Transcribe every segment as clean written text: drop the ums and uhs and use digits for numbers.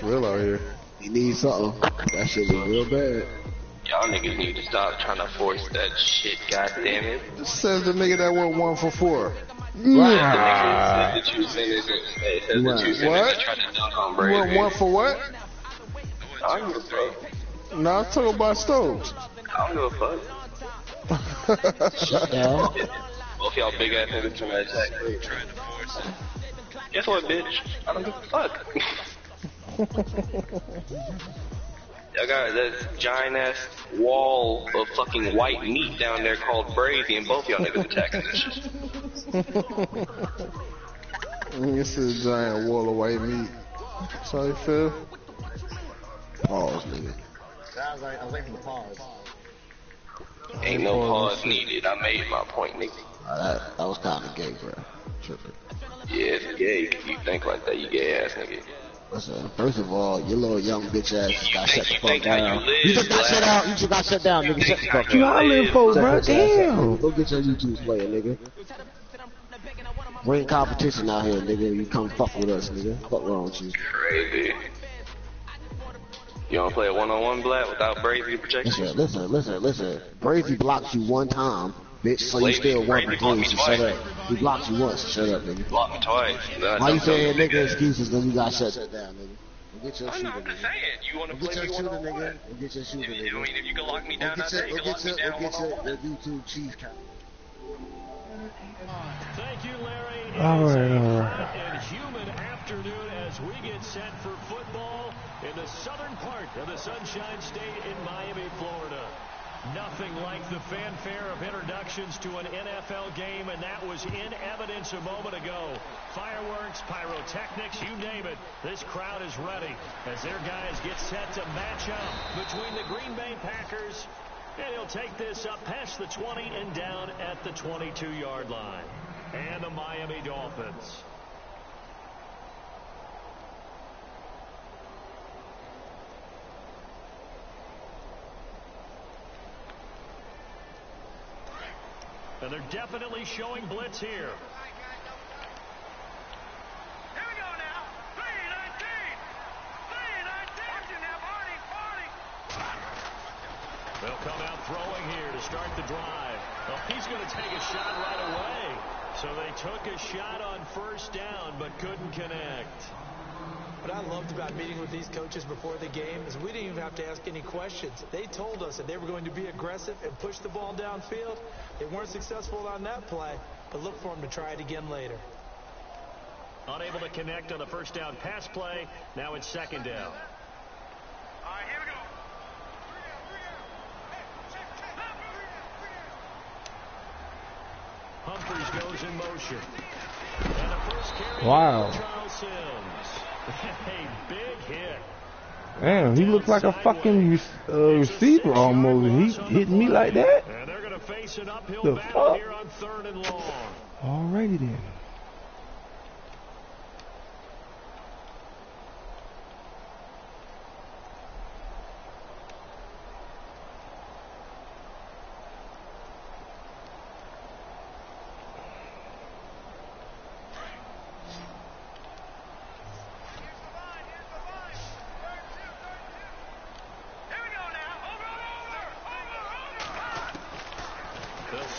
real out here. He needs something. That shit was real bad. Y'all niggas need to stop trying to force that shit, goddammit. This says the nigga that went 1 for 4. Right. The two sinners that tried to dunk on Brady. You went 1 for what? I don't give a fuck. No, I'm talking about Stokes. I don't give a fuck. Shut down. Both y'all big ass niggas trying to attack me. Guess what, bitch? I don't give a fuck. Y'all got that giant ass wall of fucking white meat down there called Brady, and both y'all niggas attacking this shit. This is a giant wall of white meat. That's how you feel? Pause, nigga. I was waiting for the pause. Ain't no pause needed. I made my point, nigga. That was kind of gay, bro. Tripping. Yeah, it's gay. If you think like that, you gay ass nigga. Listen, first of all, your little young bitch ass got shut the fuck down. You just got shut out. You just got shut down, nigga. Shut the fuck up. You hollering for, bro? Damn. Go get your YouTube player, nigga. We ain't competition out here, nigga. You come fuck with us, nigga. Fuck wrong with you. Crazy. You don't play a one-on-one black without Brazy protection? Listen. Brazy blocks you one time, bitch, so you still want the game, so shut up. He blocks you once, so shut up, nigga. Blocked me twice. Why you saying nigga excuses when you got shut down, nigga? Get your shooter, I'm just saying. You want to play get me your shooter, one-on-one? nigga. Get your shooter, nigga. I mean, if you can lock me down out there, you can lock me down one-on-one. Your YouTube cheese count. Thank you, Larry. All right. And humid afternoon as we get set for football in the southern part of the Sunshine State in Miami, Florida. Nothing like the fanfare of introductions to an NFL game, and that was in evidence a moment ago. Fireworks, pyrotechnics, you name it. This crowd is ready as their guys get set to match up between the Green Bay Packers. And he'll take this up past the 20 and down at the 22-yard line. And the Miami Dolphins. And they're definitely showing blitz here. Here we go now. 319. 319. Watch it now, Barney. They'll come out throwing here to start the drive. Oh, he's going to take a shot right away. So they took a shot on first down, but couldn't connect. What I loved about meeting with these coaches before the game is we didn't even have to ask any questions. They told us that they were going to be aggressive and push the ball downfield. They weren't successful on that play, but look for them to try it again later. Unable to connect on the first down pass play. Now it's second down. All right, here we go. Humphries goes in motion. And the first carry for Charles Sims. A big hit. Damn, he looks like a fucking receiver almost. He hitting me like that? And they're going to face an uphill battle here on 3rd and long. Alrighty then.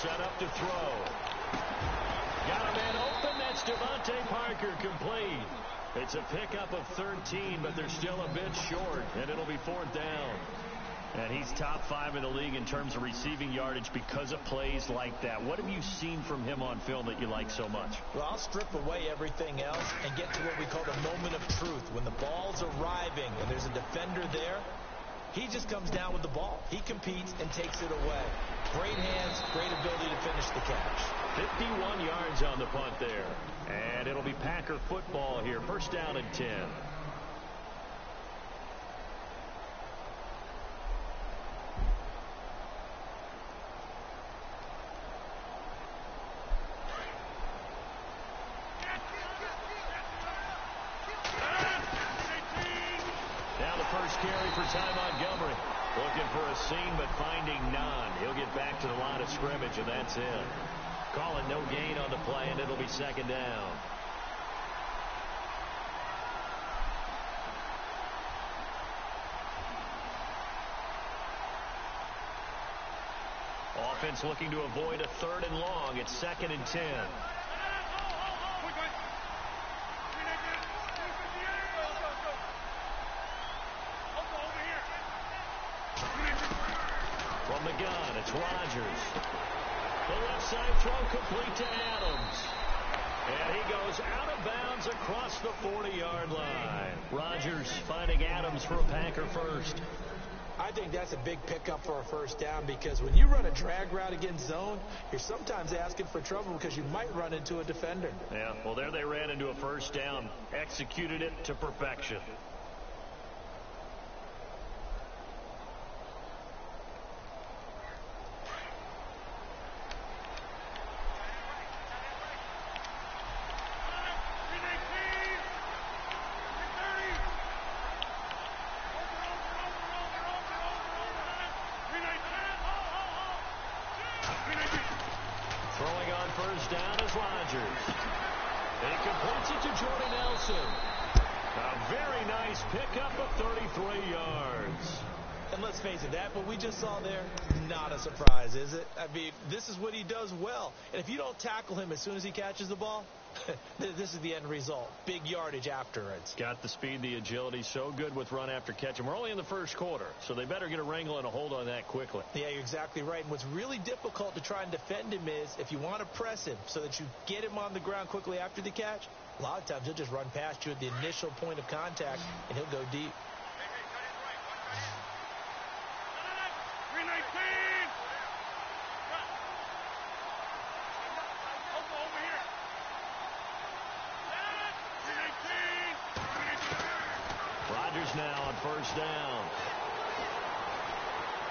Set up to throw. Got a man open. That's Devontae Parker complete. It's a pickup of 13, but they're still a bit short, and it'll be 4th down. And he's top 5 in the league in terms of receiving yardage because of plays like that. What have you seen from him on film that you like so much? Well, I'll strip away everything else and get to what we call the moment of truth. When the ball's arriving and there's a defender there, he just comes down with the ball. He competes and takes it away. Great hands, great ability to finish the catch. 51 yards on the punt there. And it'll be Packer football here. First down and 10. Now the first carry for Ty Montgomery. Looking for a seam, but finding none. He'll get back to the line of scrimmage, and that's it. Calling no gain on the play, and it'll be second down. defense looking to avoid a 3rd and long. It's 2nd and 10. From the gun, it's Rodgers. The left side throw complete to Adams. And he goes out of bounds across the 40-yard line. Rodgers finding Adams for a Packer first. I think that's a big pickup for a first down because when you run a drag route against zone, you're sometimes asking for trouble because you might run into a defender. Yeah, well, there they ran into a first down. Executed it to perfection. Throwing on first down is Rodgers. He completes it to Jordy Nelson. A very nice pickup of 33 yards. And let's face it, that what we just saw there, not a surprise, is it? I mean, this is what he does well. And if you don't tackle him as soon as he catches the ball, this is the end result. Big yardage afterwards. Got the speed, the agility, so good with run after catch. And we're only in the first quarter, so they better get a wrangle and a hold on that quickly. Yeah, you're exactly right. And what's really difficult to try and defend him is if you want to press him so that you get him on the ground quickly after the catch, a lot of times he'll just run past you at the initial point of contact, and he'll go deep. 319! Over here! 319! Rodgers now on first down.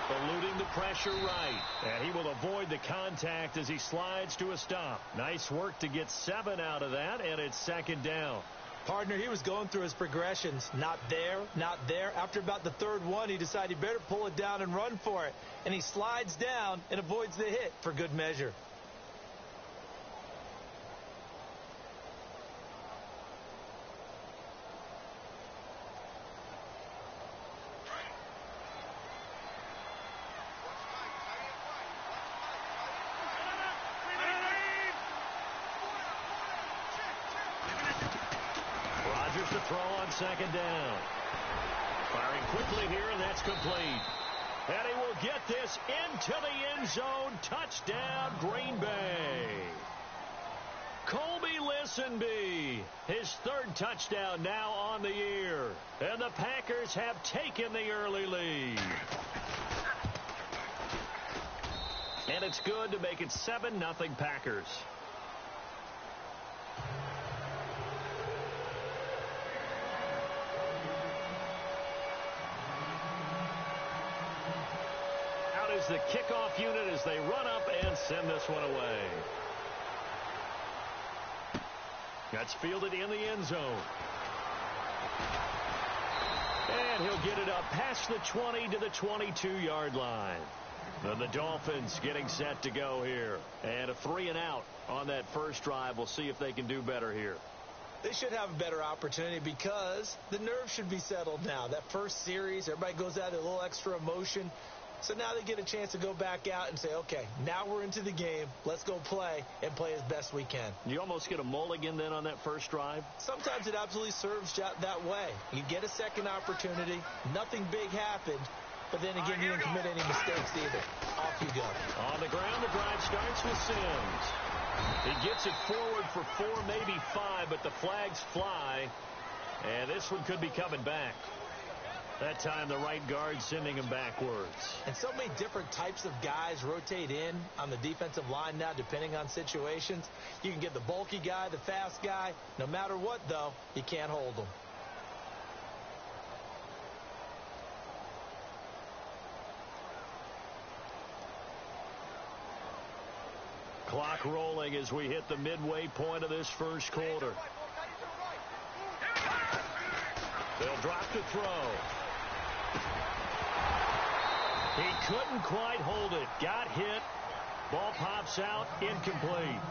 Eluding the pressure right. And he will avoid the contact as he slides to a stop. Nice work to get 7 out of that, and it's 2nd down. Partner, he was going through his progressions. Not there, not there. After about the 3rd one, he decided he better pull it down and run for it. And he slides down and avoids the hit for good measure. Rodgers to throw on 2nd down. Firing quickly here, and that's complete. And he will get this into the end zone. Touchdown, Green Bay. Colby Listenbee, his 3rd touchdown now on the year. And the Packers have taken the early lead. And it's good to make it 7-0 Packers. Out is the kickoff unit as they run up and send this one away. That's fielded in the end zone. And he'll get it up past the 20 to the 22-yard line. And the Dolphins getting set to go here. And a 3-and-out on that first drive. We'll see if they can do better here. They should have a better opportunity because the nerves should be settled now. That first series, everybody goes out with a little extra emotion. So now they get a chance to go back out and say, okay, now we're into the game. Let's go play and play as best we can. You almost get a mulligan then on that first drive? Sometimes it absolutely serves that way. You get a second opportunity. Nothing big happened. But then again, you didn't commit any mistakes either. Off you go. On the ground, the drive starts with Sims. He gets it forward for 4, maybe 5, but the flags fly. And this one could be coming back. That time, the right guard sending him backwards. And so many different types of guys rotate in on the defensive line now, depending on situations. You can get the bulky guy, the fast guy. No matter what, though, you can't hold them. Clock rolling as we hit the midway point of this first quarter. They'll drop to throw. He couldn't quite hold it. Got hit. Ball pops out. Incomplete.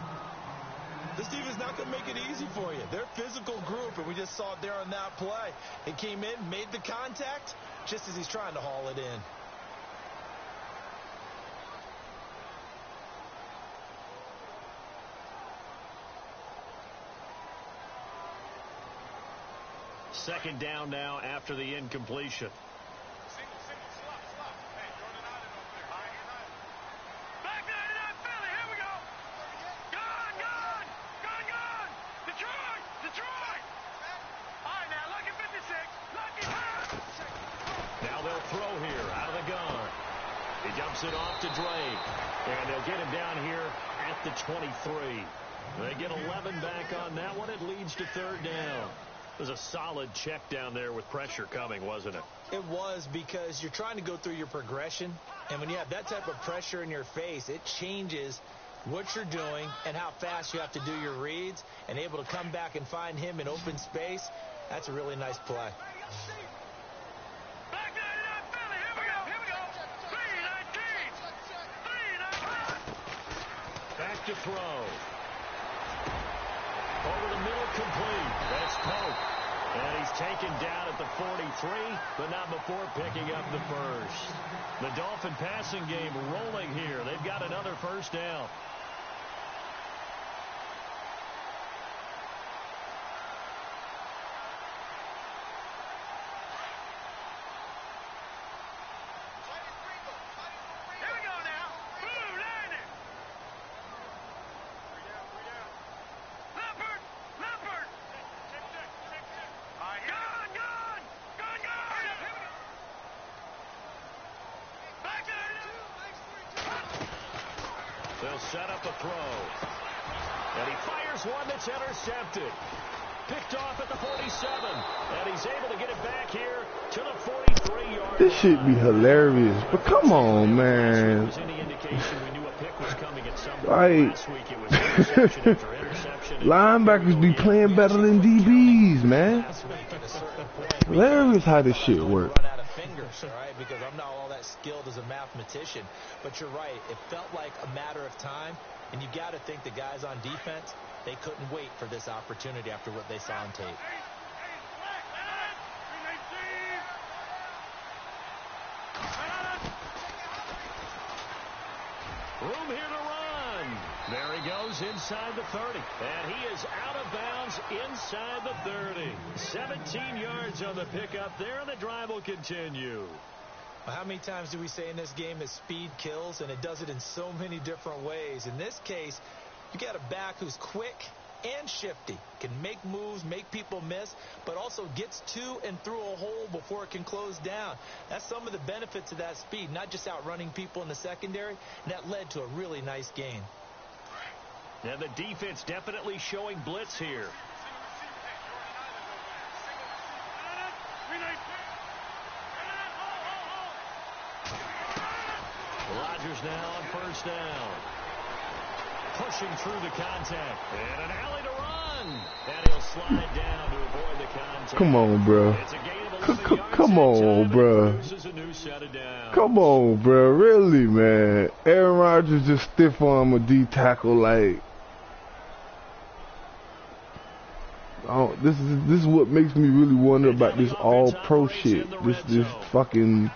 This team is not going to make it easy for you. They're a physical group, and we just saw it there on that play. He came in, made the contact, just as he's trying to haul it in. second down now after the incompletion. It off to Drake, and they'll get him down here at the 23. They get 11 back on that one. It leads to third down. It was a solid check down there with pressure coming, wasn't it? It was, because you're trying to go through your progression, and when you have that type of pressure in your face, it changes what you're doing and how fast you have to do your reads, and able to come back and find him in open space. That's a really nice play. To throw. Over the middle, complete. That's Pope. And he's taken down at the 43, but not before picking up the first. The Dolphin passing game rolling here. They've got another first down. They'll set up a throw. And he fires one that's intercepted. Picked off at the 47. And he's able to get it back here to the 43-yard. This should be hilarious. But come on, man. Like, linebackers be playing better than DBs, man. Hilarious how this shit works. Because I'm not all that skilled as a mathematician. But you're right. It felt like a matter of time. And you got to think the guys on defense, they couldn't wait for this opportunity after what they saw on tape. Room here to run. There he goes inside the 30. And he is out of bounds inside the 30. 17 yards on the pickup there, and the drive will continue. How many times do we say in this game that speed kills, and it does it in so many different ways? In this case, you got a back who's quick and shifty, can make moves, make people miss, but also gets to and through a hole before it can close down. That's some of the benefits of that speed, not just outrunning people in the secondary, and that led to a really nice gain. And the defense definitely showing blitz here. Rodgers now on first down. Pushing through the contact. And an alley to run. And he'll slide down to avoid the contact. Come on, bro. It's a gain of 11 yards. Come on, bro. Come on, bro. Really, man. Aaron Rodgers just stiff arm a D tackle like. Oh, this is what makes me really wonder about this all pro shit. This fucking.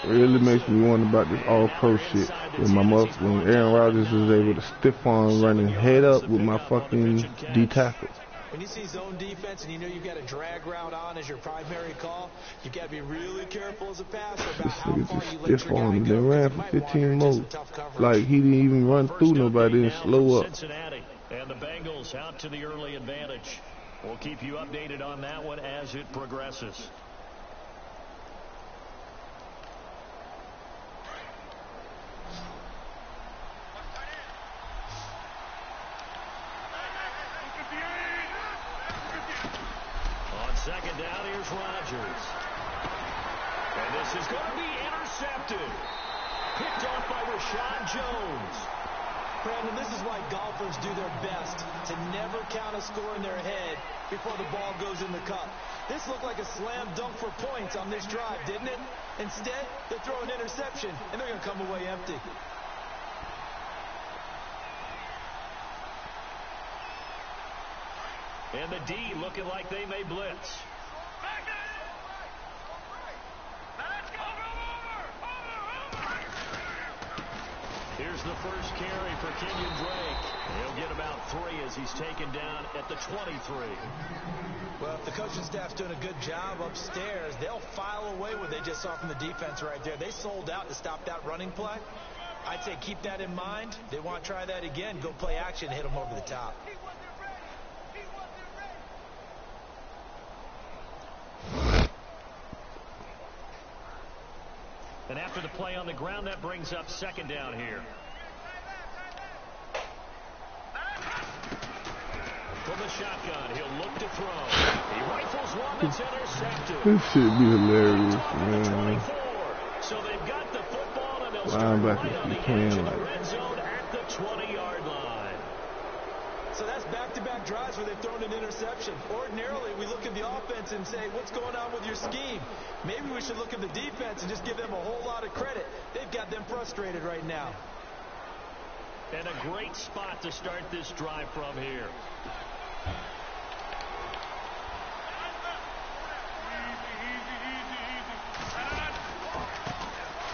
Really makes me wonder about this all pro shit. When Aaron Rodgers is able to stiff arm running head up with my fucking D tackle. When you see zone defense and you know you've got a drag route on as your primary call, you've got to be really careful as a passer about how far you let your guy go. They ran for 15 more. Like he didn't even run through nobody and slow up. Cincinnati and the Bengals out to the early advantage. We'll keep you updated on that one as it progresses. Second down, here's Rodgers. And this is going to be intercepted. Picked off by Rashad Jones. Brandon, this is why golfers do their best to never count a score in their head before the ball goes in the cup. This looked like a slam dunk for points on this drive, didn't it? Instead, they throw an interception, and they're going to come away empty. And the D looking like they may blitz. Here's the first carry for Kenyon Drake. He'll get about 3 as he's taken down at the 23. Well, if the coaching staff's doing a good job upstairs, they'll file away what they just saw from the defense right there. They sold out to stop that running play. I'd say keep that in mind. They want to try that again. Go play action, hit them over the top. And after the play on the ground, that brings up second down here. From the shotgun, he'll look to throw. He rifles one that's intercepted. This shit be hilarious, man. So they've got the football and they'll linebackers be playing like red zone at the 20-yard line. So that's back-to-back drives where they've thrown an interception. Ordinarily, we look at the offense and say, what's going on with your scheme? Maybe we should look at the defense and just give them a whole lot of credit. They've got them frustrated right now. And a great spot to start this drive from here.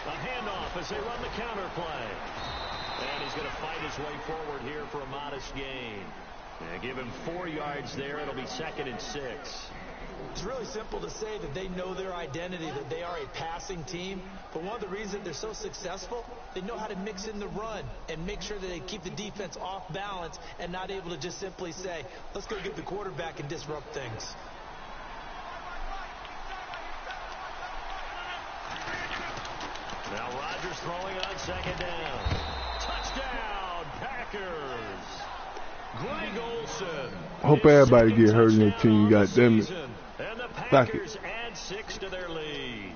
A handoff as they run the counter play. And he's going to fight his way forward here for a modest gain. And give him 4 yards there. It'll be 2nd and 6. It's really simple to say that they know their identity, that they are a passing team. But one of the reasons they're so successful, they know how to mix in the run and make sure that they keep the defense off balance and not able to just simply say, let's go get the quarterback and disrupt things. Now Rodgers throwing on 2nd down. Touchdown, Packers. Greg Olsen. Hope everybody get hurt in their team, goddammit. And the Packers add 6 to their lead.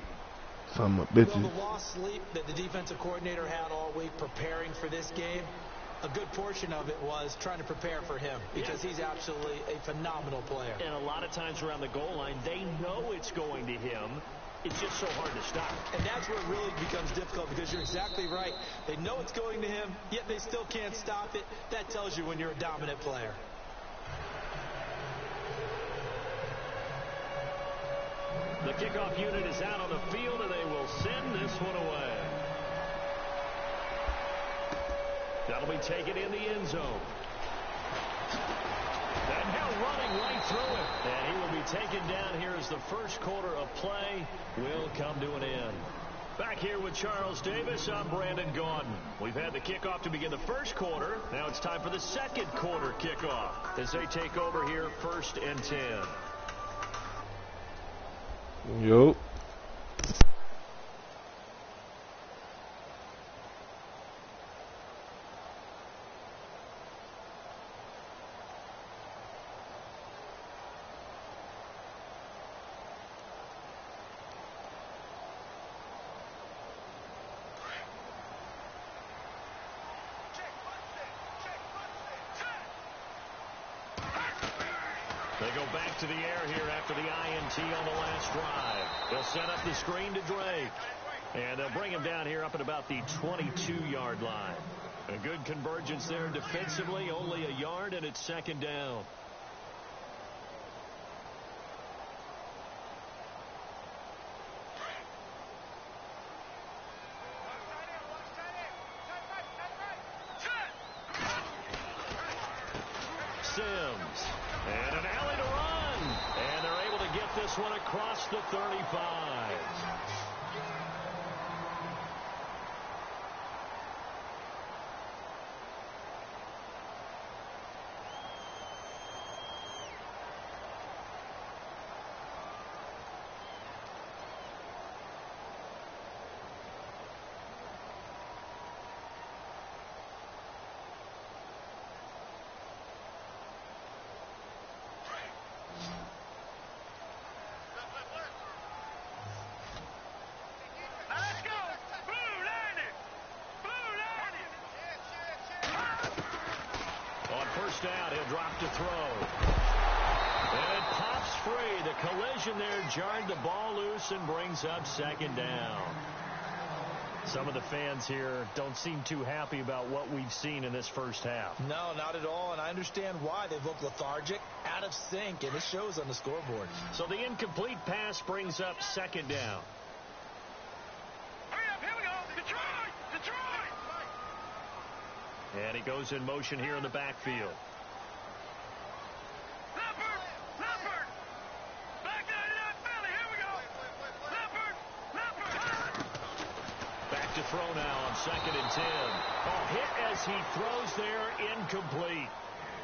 Some of Well, bitches. the lost sleep that the defensive coordinator had all week preparing for this game, a good portion of it was trying to prepare for him because he's absolutely a phenomenal player. And a lot of times around the goal line, they know it's going to him. It's just so hard to stop. And that's where it really becomes difficult because you're exactly right. They know it's going to him, yet they still can't stop it. That tells you when you're a dominant player. The kickoff unit is out on the field, and they will send this one away. That'll be taken in the end zone. And now running right through it. And he will be taken down here as the first quarter of play will come to an end. Back here with Charles Davis, I'm Brandon Gaudin. We've had the kickoff to begin the first quarter. Now it's time for the second quarter kickoff as they take over here 1st and 10. Yup. They go back to the air here after the INT on the last drive. They'll set up the screen to Drake. And they'll bring him down here up at about the 22-yard line. A good convergence there defensively, only a yard, and it's 2nd down. Sims. And an alley to run. And they're able to get this one across the 35. First down, he'll drop to throw. And it pops free. The collision there jarred the ball loose and brings up 2nd down. Some of the fans here don't seem too happy about what we've seen in this first half. No, not at all, and I understand why. They've looked lethargic, out of sync, and it shows on the scoreboard. So the incomplete pass brings up second down. Hurry up, here we go. Detroit! Detroit! And he goes in motion here in the backfield. Leopard! Leopard! Back 99 Philly, here we go. Leopard! Leopard! Back to throw now on 2nd and 10. Oh, hit as he throws there, incomplete.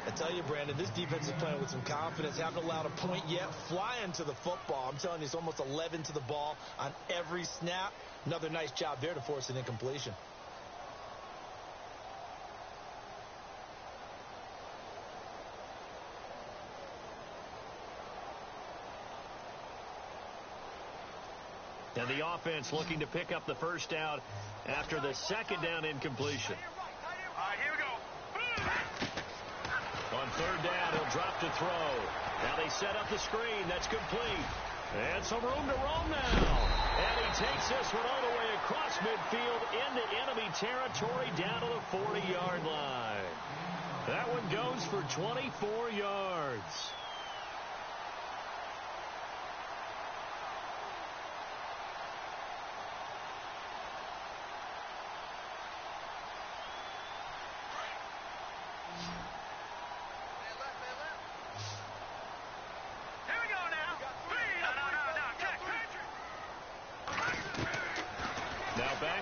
I tell you, Brandon, this defense is playing with some confidence. Haven't allowed a point yet. Flying to the football. I'm telling you, it's almost 11 to the ball on every snap. Another nice job there to force an incompletion. And the offense looking to pick up the first down after the second down incompletion. All right, here we go. On 3rd down, he'll drop to throw. Now they set up the screen. That's complete. And some room to roam now. And he takes this one all the way across midfield into enemy territory down to the 40-yard line. That one goes for 24 yards.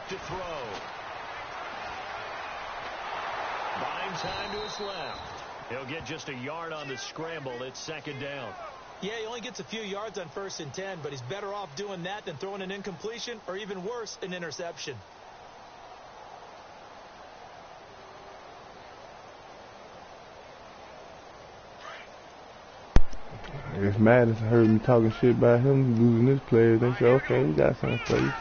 To throw. Buying time to his left. He'll get just a yard on the scramble. It's 2nd down. Yeah, he only gets a few yards on 1st and 10, but he's better off doing that than throwing an incompletion or even worse, an interception. I guess Madden heard me talking shit about him losing this player. They said, okay, we got something for you.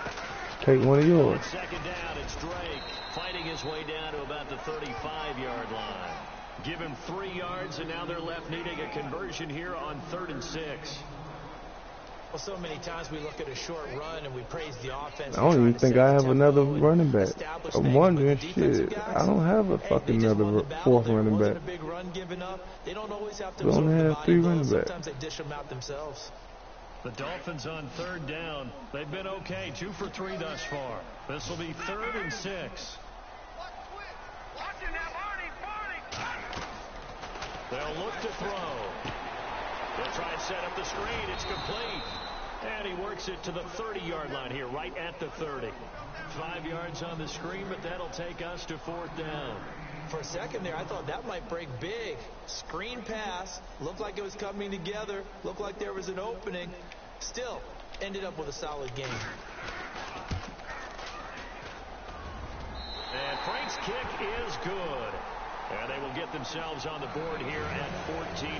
Take one of yours. 2nd down, it's Drake fighting his way down to about the 35-yard line. Give him 3 yards, and now they're left needing a conversion here on 3rd and 6. Well, so many times we look at a short run and we praise the offense. I don't even think I have another running back. I'm wondering, shit, I don't have a fucking another 4th running back. They don't always have to we only have 3 running backs. Sometimes they dish them out themselves. The Dolphins on 3rd down. They've been okay, 2 for 3 thus far. This will be 3rd and 6. They'll look to throw. They'll try and set up the screen. It's complete. And he works it to the 30-yard line here, right at the 30. 5 yards on the screen, but that'll take us to 4th down. For a second there, I thought that might break big. Screen pass. Looked like it was coming together. Looked like there was an opening. Still, ended up with a solid game. And Frank's kick is good. And they will get themselves on the board here at 14-3.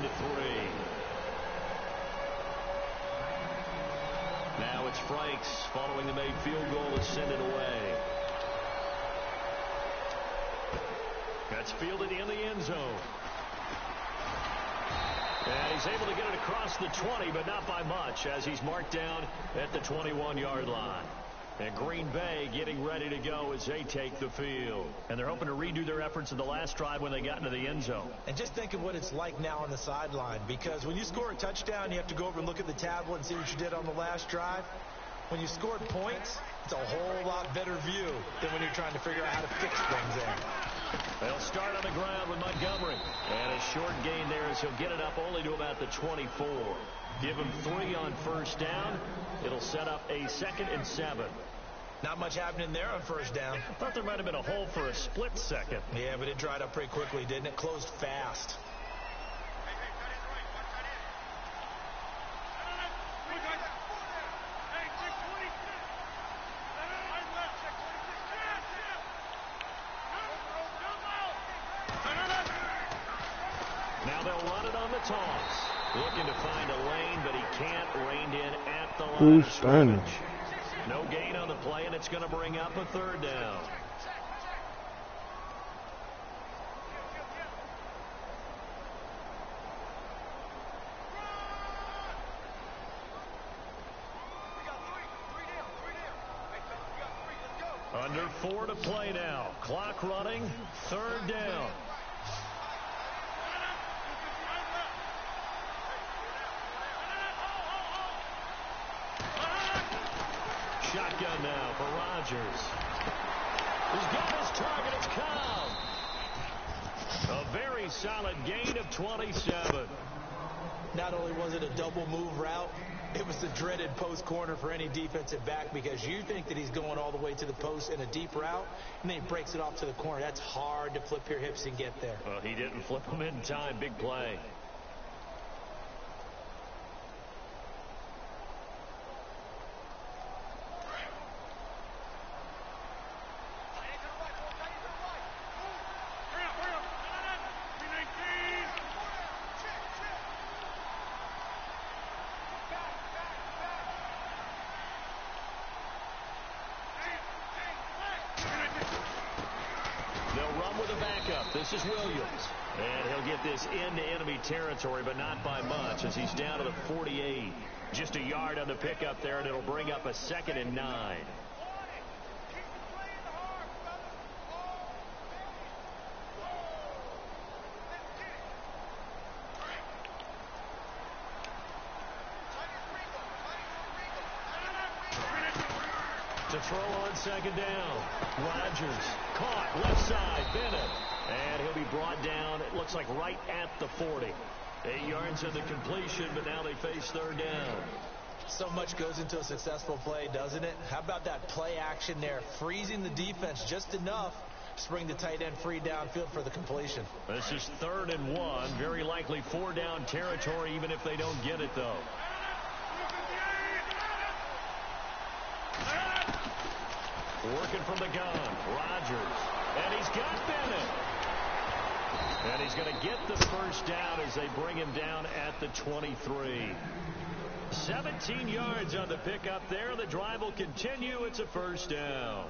Now it's Franks following the made field goal to send it away. That's fielded in the end zone. And he's able to get it across the 20, but not by much, as he's marked down at the 21-yard line. And Green Bay getting ready to go as they take the field. And they're hoping to redo their efforts in the last drive when they got into the end zone. And just think of what it's like now on the sideline, because when you score a touchdown, you have to go over and look at the tablet and see what you did on the last drive. When you scored points, it's a whole lot better view than when you're trying to figure out how to fix things there. They'll start on the ground with Montgomery. And a short gain there as he'll get it up only to about the 24. Give him 3 on 1st down. It'll set up a 2nd and 7. Not much happening there on 1st down. I thought there might have been a hole for a split second. Yeah, but it dried up pretty quickly, didn't it? Closed fast. Now they'll run it on the toss. Looking to find a lane, but he can't. Reined in at the line. Who's standing? No gain on the play, and it's going to bring up a 3rd down. Under 4 to play now. Clock running. 3rd down. Shotgun now for Rodgers. He's got his target. It's Cobb. A very solid gain of 27. Not only was it a double move route, it was the dreaded post corner for any defensive back, because you think that he's going all the way to the post in a deep route, and then he breaks it off to the corner. That's hard to flip your hips and get there. Well, he didn't flip him in time. Big play. This is Williams. And he'll get this into enemy territory, but not by much, as he's down to the 48. Just a yard on the pickup there, and it'll bring up a 2nd and 9. To throw on 2nd down. Rodgers caught left side. Bennett. And he'll be brought down, it looks like right at the 40. 8 yards on the completion, but now they face 3rd down. So much goes into a successful play, doesn't it? How about that play action there? Freezing the defense just enough to bring the tight end free downfield for the completion. This is 3rd and 1. Very likely 4-down territory, even if they don't get it, though. Working from the gun. Rodgers. And he's got Bennett. And he's going to get the 1st down as they bring him down at the 23. 17 yards on the pickup there. The drive will continue. It's a 1st down.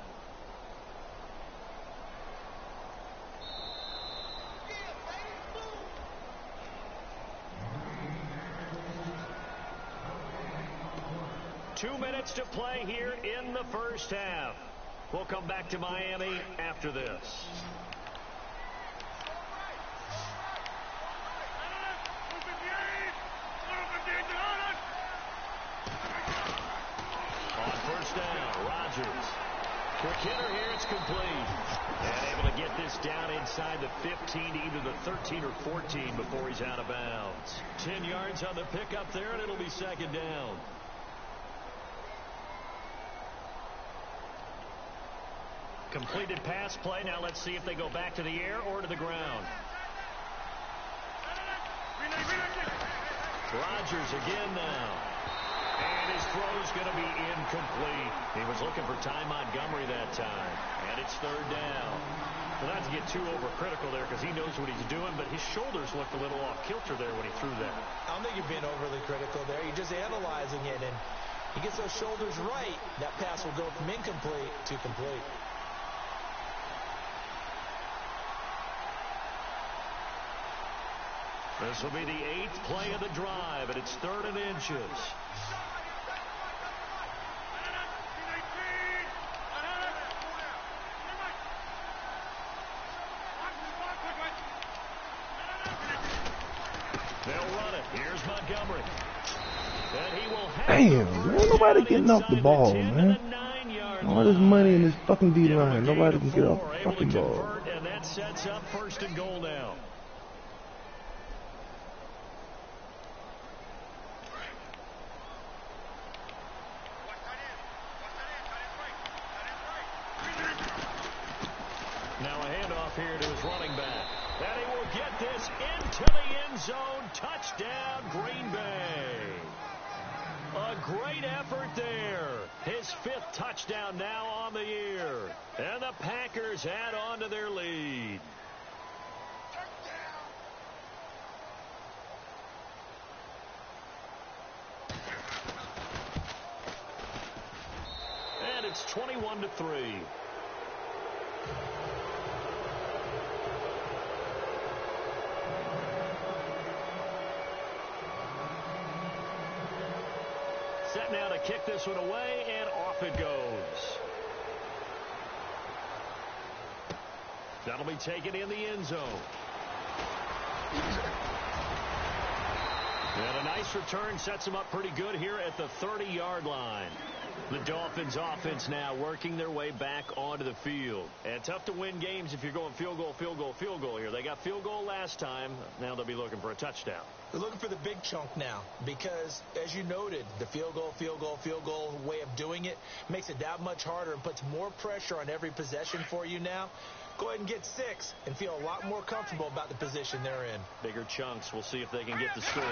Two minutes to play here in the 1st half. We'll come back to Miami after this. On 1st down, Rodgers. Quick hitter here, it's complete. And able to get this down inside the 15 to either the 13 or 14 before he's out of bounds. 10 yards on the pickup there, and it'll be 2nd down. Completed pass play. Now let's see if they go back to the air or to the ground. Rodgers again now. And his throw's going to be incomplete. He was looking for Ty Montgomery that time. And it's 3rd down. Well, not to get too overcritical there, because he knows what he's doing, but his shoulders looked a little off kilter there when he threw that. I don't think you're being overly critical there. You're just analyzing it, and he gets those shoulders right. That pass will go from incomplete to complete. This will be the 8th play of the drive, and it's 3rd and inches. They'll run it. Here's Montgomery. And he will have Damn, ain't nobody getting off the ball, man. All this money in this fucking D-line. Nobody can get off the fucking ball. And that sets up 1st and goal now. Now a handoff here to his running back. And he will get this into the end zone. Touchdown, Green Bay. A great effort there. His 5th touchdown now on the year. And the Packers add on to their lead. And it's 21-3. Set now to kick this one away, and off it goes. That'll be taken in the end zone. And a nice return sets them up pretty good here at the 30-yard line. The Dolphins offense now working their way back onto the field. And tough to win games if you're going field goal, field goal, field goal here. They got field goal last time. Now they'll be looking for a touchdown. They're looking for the big chunk now because, as you noted, the field goal way of doing it makes it that much harder and puts more pressure on every possession for you now. Go ahead and get 6 and feel a lot more comfortable about the position they're in. Bigger chunks. We'll see if they can get the score.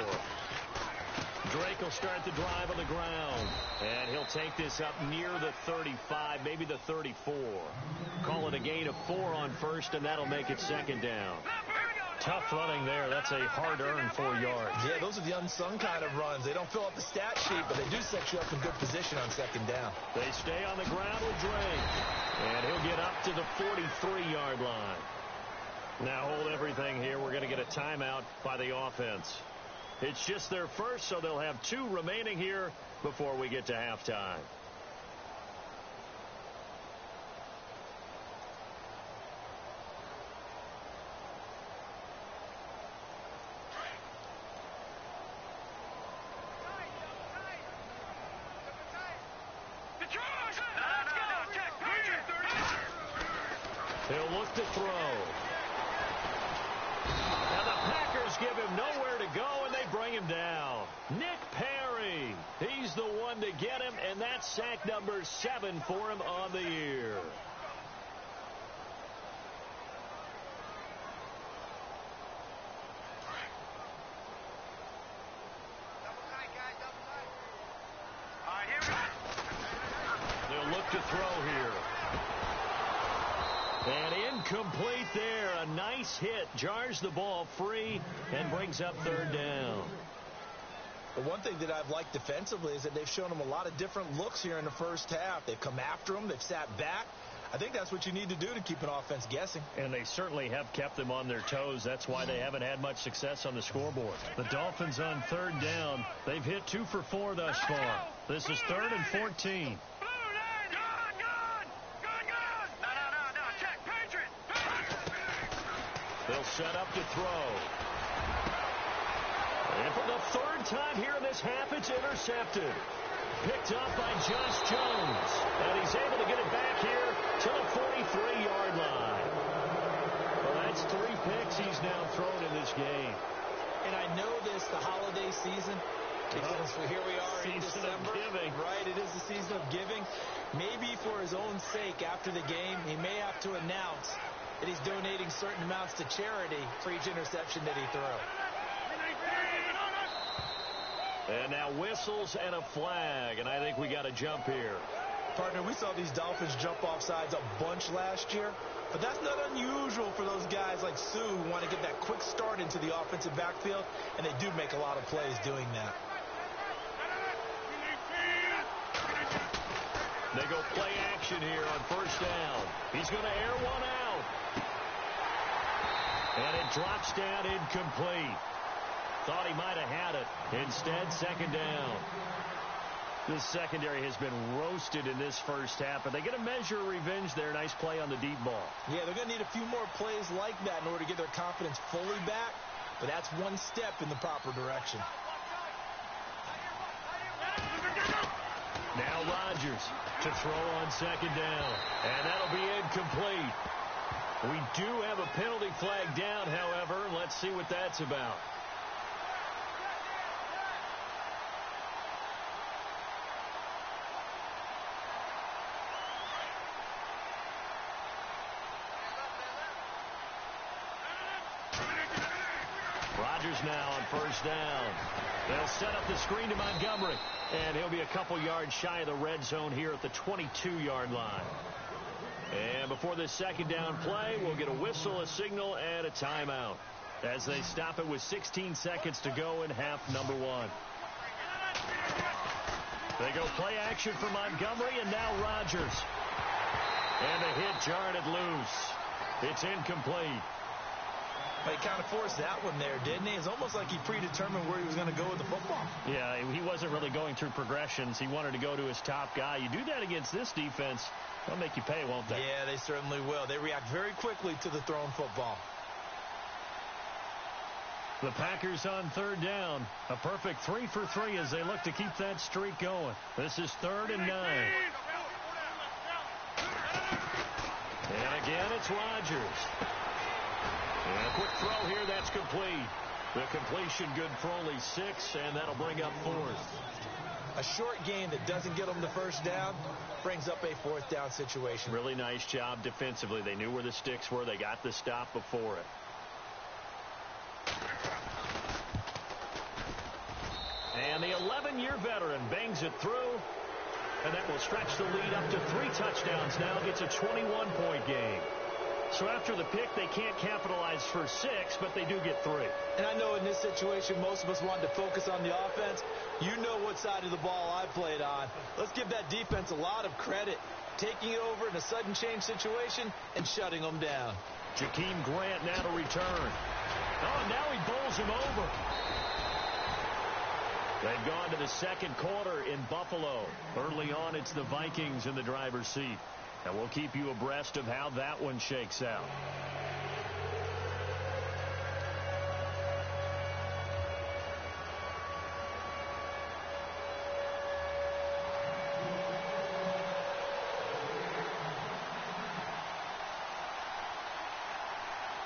Drake will start the drive on the ground, and he'll take this up near the 35, maybe the 34. Call it a gain of 4 on first, and that'll make it second down. Tough running there. That's a hard-earned 4 yards. Yeah, those are the unsung kind of runs. They don't fill up the stat sheet, but they do set you up in good position on second down. They stay on the ground with Drake, and he'll get up to the 43-yard line. Now hold everything here. We're going to get a timeout by the offense. It's just their first, so they'll have 2 remaining here before we get to halftime. He'll look to throw. And the Packers give him nowhere to go, and they bring him down. Nick Perry, he's the one to get him, and that's sack number 7 for him on the year. They'll look to throw here. And incomplete there. A nice hit. Jars the ball free and brings up 3rd down. The one thing that I've liked defensively is that they've shown them a lot of different looks here in the first half. They've come after them. They've sat back. I think that's what you need to do to keep an offense guessing. And they certainly have kept them on their toes. That's why they haven't had much success on the scoreboard. The Dolphins on 3rd down. They've hit 2 for 4 thus far. This is 3rd and 14. They'll set up to throw. And for the 3rd time here in this half, it's intercepted. Picked up by Josh Jones. And he's able to get it back here to the 43-yard line. Well, that's 3 picks he's now thrown in this game. And I know this, the holiday season, because here we are in December. Giving. Right, it is the season of giving. Maybe for his own sake after the game, he may have to announce that he's donating certain amounts to charity for each interception that he throws. And now whistles and a flag, and I think we got a jump here. Partner, we saw these Dolphins jump off sides a bunch last year, but that's not unusual for those guys like Sue who want to get that quick start into the offensive backfield, and they do make a lot of plays doing that. They go play action here on 1st down. He's going to air one out. And it drops down incomplete. Thought he might have had it. Instead, 2nd down. This secondary has been roasted in this first half, but they get a measure of revenge there. Nice play on the deep ball. Yeah, they're going to need a few more plays like that in order to get their confidence fully back, but that's one step in the proper direction. Now Rodgers to throw on 2nd down, and that'll be incomplete. We do have a penalty flag down, however. Let's see what that's about. Rodgers now on 1st down. They'll set up the screen to Montgomery, and he'll be a couple yards shy of the red zone here at the 22-yard line. And before this 2nd down play, we'll get a whistle, a signal, and a timeout as they stop it with 16 seconds to go in half number 1. They go play action for Montgomery, and now Rodgers. And the hit jarred it loose. It's incomplete. He kind of forced that one there, didn't he? It's almost like he predetermined where he was going to go with the football. Yeah, he wasn't really going through progressions. He wanted to go to his top guy. You do that against this defense, they'll make you pay, won't they? Yeah, they certainly will. They react very quickly to the thrown football. The Packers on third down. A perfect 3 for 3 as they look to keep that streak going. This is 3rd and 9. And again, it's Rodgers. And a quick throw here, that's complete. The completion good for only 6, and that'll bring up 4th. A short game that doesn't get them the first down brings up a 4th down situation. Really nice job defensively. They knew where the sticks were. They got the stop before it. And the 11-year veteran bangs it through, and that will stretch the lead up to 3 touchdowns now. It's a 21-point game. So after the pick, they can't capitalize for 6, but they do get 3. And I know in this situation, most of us wanted to focus on the offense. You know what side of the ball I played on. Let's give that defense a lot of credit, taking it over in a sudden change situation and shutting them down. Jakeem Grant now to return. Oh, now he bowls him over. They've gone to the second quarter in Buffalo. Early on, it's the Vikings in the driver's seat. And we'll keep you abreast of how that one shakes out.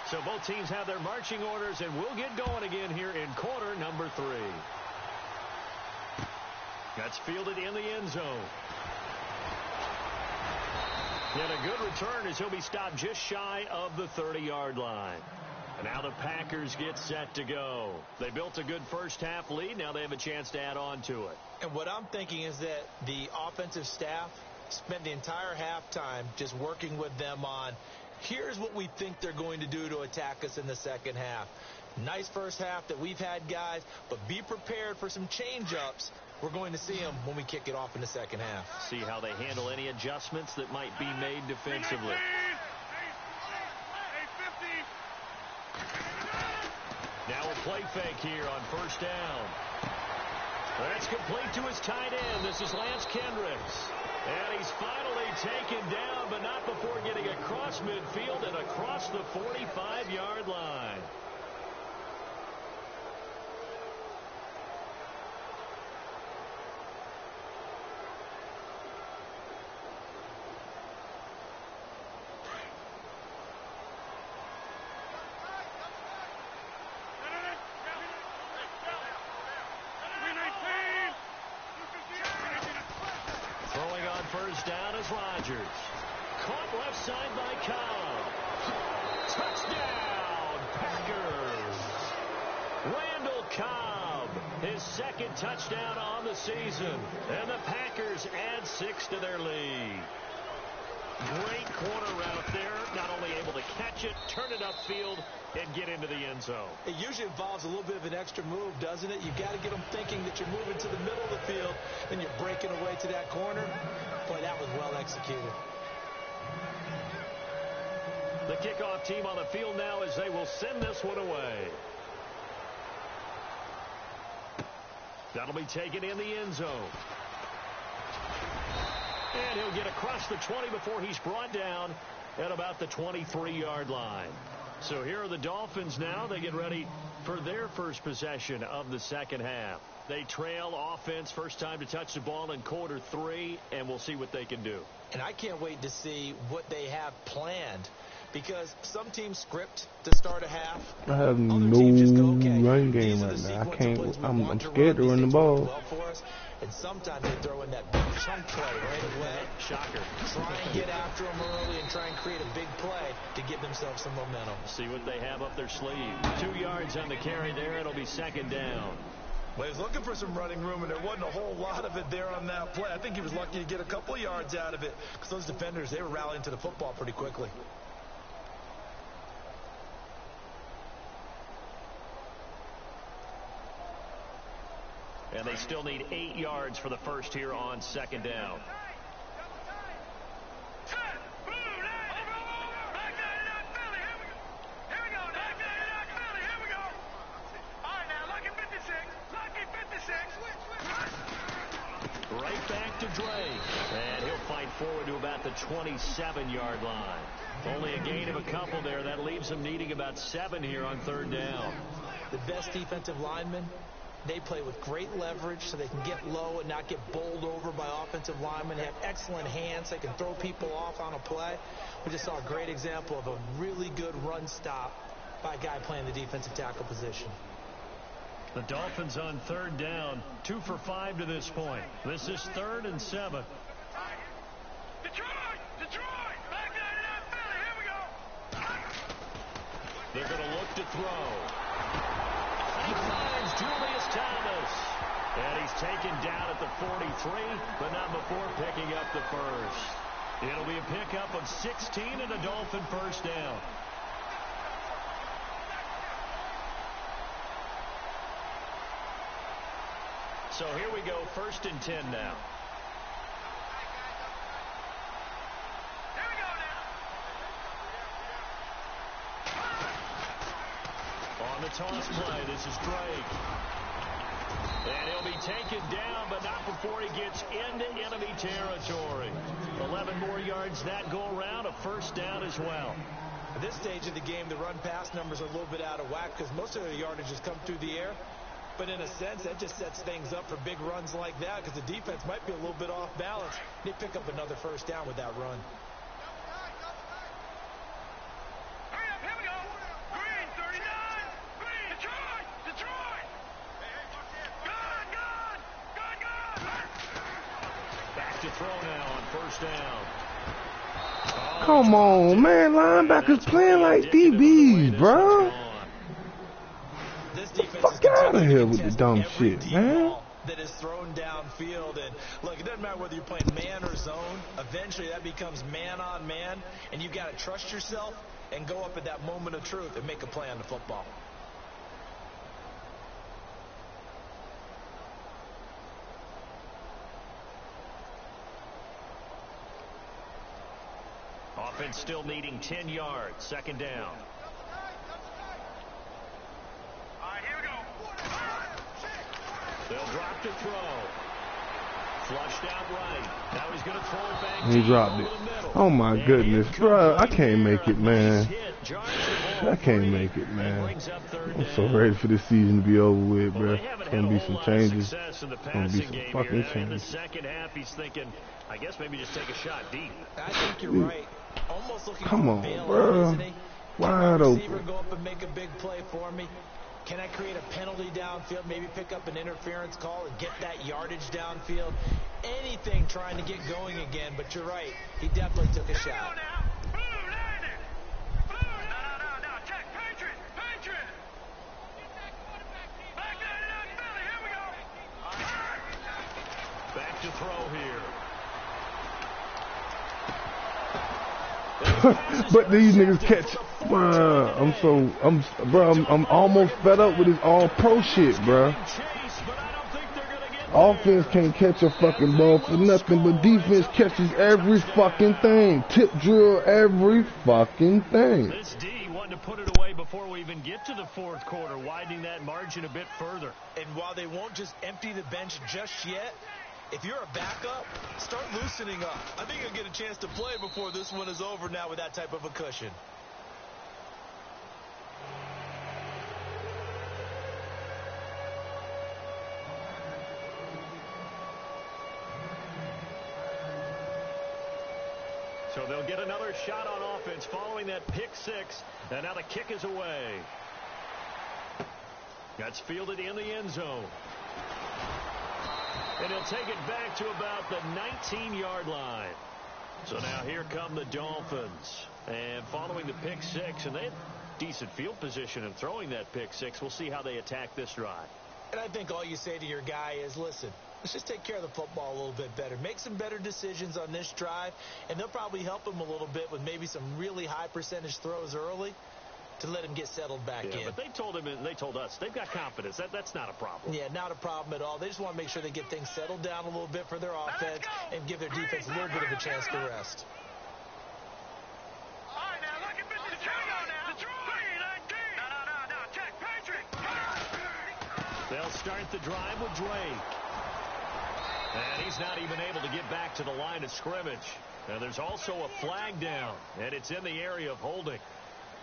So both teams have their marching orders, and we'll get going again here in quarter number 3. That's fielded in the end zone. And a good return as he'll be stopped just shy of the 30-yard line. And now the Packers get set to go. They built a good first-half lead. Now they have a chance to add on to it. And what I'm thinking is that the offensive staff spent the entire halftime just working with them on, here's what we think they're going to do to attack us in the second half. Nice first half that we've had, guys, but be prepared for some change-ups. We're going to see them when we kick it off in the second half. See how they handle any adjustments that might be made defensively. Now a play fake here on first down. That's complete to his tight end. This is Lance Kendricks. And he's finally taken down, but not before getting across midfield and across the 45-yard line. First down is Rodgers. Caught left side by Cobb. Touchdown, Packers. Randall Cobb, his second touchdown on the season. And the Packers add 6 to their lead. Great corner route there. Not only able to catch it, turn it upfield, and get into the end zone. It usually involves a little bit of an extra move, doesn't it? You've got to get them thinking that you're moving to the middle of the field and you're breaking away to that corner. Boy, that was well executed. The kickoff team on the field now as they will send this one away. That'll be taken in the end zone. And he'll get across the 20 before he's brought down at about the 23-yard line. So here are the Dolphins now. They get ready for their first possession of the second half. They trail offense, first time to touch the ball in quarter 3, and we'll see what they can do. And I can't wait to see what they have planned, because some teams script to start a half. I have no run game right now. I can't. I'm scared to run the ball. Well for us, and sometimes they throw in that big chunk play right away. Shocker. Try and get after them early and try and create a big play to give themselves some momentum. See what they have up their sleeve. 2 yards on the carry there. It'll be second down. Well, he was looking for some running room, and there wasn't a whole lot of it there on that play. I think he was lucky to get a couple yards out of it, because those defenders, they were rallying to the football pretty quickly. And they still need 8 yards for the first here on second down. at the 27-yard line. Only a gain of a couple there. That leaves them needing about 7 here on 3rd down. The best defensive linemen, they play with great leverage so they can get low and not get bowled over by offensive linemen. They have excellent hands. They can throw people off on a play. We just saw a great example of a really good run stop by a guy playing the defensive tackle position. The Dolphins on 3rd down, 2 for 5 to this point. This is 3rd and 7. Detroit! Back nine and out, Philly. Here we go. They're going to look to throw. He finds Julius Thomas. And he's taken down at the 43, but not before picking up the first. It'll be a pickup of 16 and a Dolphin first down. So here we go, 1st and 10 now. Here we go now. On the toss play, this is Drake. And he'll be taken down, but not before he gets into enemy territory. 11 more yards that go around, a first down as well. At this stage of the game, the run-pass numbers are a little bit out of whack because most of their yardage has come through the air. But in a sense, that just sets things up for big runs like that because the defense might be a little bit off balance. They pick up another first down with that run. Hurry up, here we go. Green, 39. Green, Detroit. Gone. Back to throw now on first down. Come on, man. Linebackers playing like DBs, bro. Fuck out of here with the dumb shit, man. That is thrown downfield. And look, it doesn't matter whether you're playing man or zone. Eventually that becomes man on man. And you've got to trust yourself and go up at that moment of truth and make a play on the football. Offense still needing 10 yards. 2nd down. All right, here we go. They'll drop to throw. Flushed out right. Now he's going to throw it back. He dropped it. Oh my goodness, bro. I can't make it, man. I can't make it, man. I'm so ready for this season to be over with, bro. There's going to be some changes. There's going to be some fucking changes. In the second half, he's thinking, I guess maybe just take a shot deep. I think you're right. Almost looking Come for a on, bailout, bro. isn't he? Wide Receiver open. go up and make a big play for me. Can I create a penalty downfield, maybe pick up an interference call and get that yardage downfield? Anything trying to get going again, but you're right. He definitely took a shot. No. Check. Patriot. Back nine and out, Philly. Here we go. Back to throw here. But these niggas catch. I'm almost fed up with this all-pro shit, bro. Offense can't catch a fucking ball for nothing, but defense catches every fucking thing. Tip drill every fucking thing. This D wanted to put it away before we even get to the 4th quarter, widening that margin a bit further. And while they won't just empty the bench just yet, if you're a backup, start loosening up. I think you'll get a chance to play before this one is over now with that type of a cushion. So they'll get another shot on offense following that pick 6, and now the kick is away. That's fielded in the end zone. And he'll take it back to about the 19-yard line. So now here come the Dolphins. And following the pick 6, and they had decent field position in throwing that pick 6. We'll see how they attack this drive. And I think all you say to your guy is, listen, let's just take care of the football a little bit better. Make some better decisions on this drive, and they'll probably help him a little bit with maybe some really high percentage throws early to let him get settled back in. But they told him and they told us they've got confidence. That's not a problem. Yeah, not a problem at all. They just want to make sure they get things settled down a little bit for their offense and give their defense a little bit of a chance to rest. All right, now look at Detroit now. No. Check. Patriot. They'll start the drive with Drake. And he's not even able to get back to the line of scrimmage. Now there's also a flag down, and it's in the area of holding.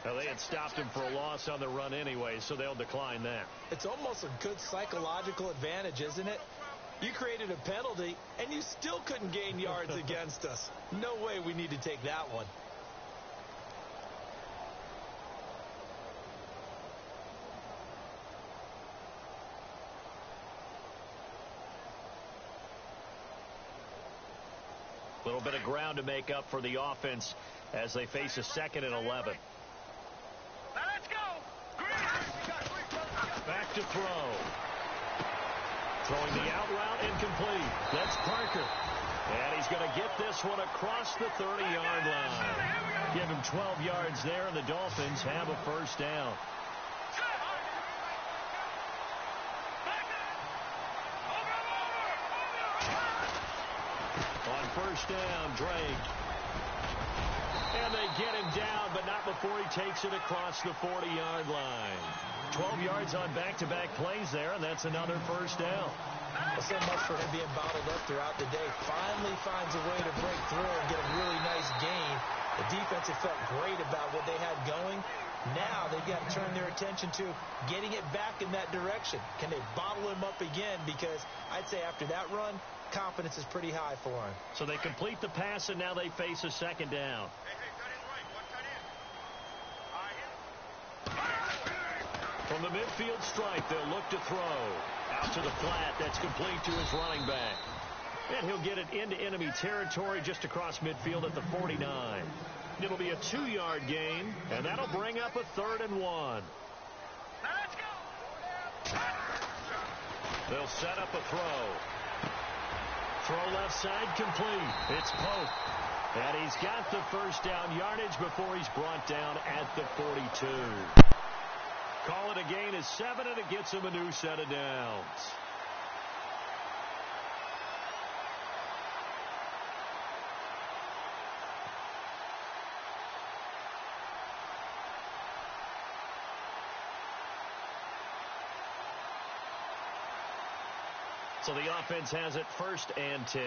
Now, they had stopped him for a loss on the run anyway, so they'll decline that. It's almost a good psychological advantage, isn't it? You created a penalty, and you still couldn't gain yards against us. No way we need to take that one. A little bit of ground to make up for the offense as they face a 2nd and 11. Now let's go. Back to throw. Throwing the out route incomplete. That's Parker. And he's going to get this one across the 30-yard line. Give him 12 yards there, and the Dolphins have a first down. On first down, Drake. And they get him down, but not before he takes it across the 40-yard line. 12 yards on back-to-back plays there, and that's another first down. Well, so much for him being bottled up throughout the day. Finally finds a way to break through and get a really nice gain. The defense had felt great about what they had going. Now they've got to turn their attention to getting it back in that direction. Can they bottle him up again? Because I'd say after that run, confidence is pretty high for him. So they complete the pass, and now they face a second down. From the midfield stripe, they'll look to throw. Out to the flat. That's complete to his running back. And he'll get it into enemy territory just across midfield at the 49. It'll be a 2-yard gain, and that'll bring up a 3rd and 1. Now let's go. They'll set up a throw. Throw left side complete. It's Pope. And he's got the first down yardage before he's brought down at the 42. Call it a gain of 7, and it gets him a new set of downs. So the offense has it 1st and 10.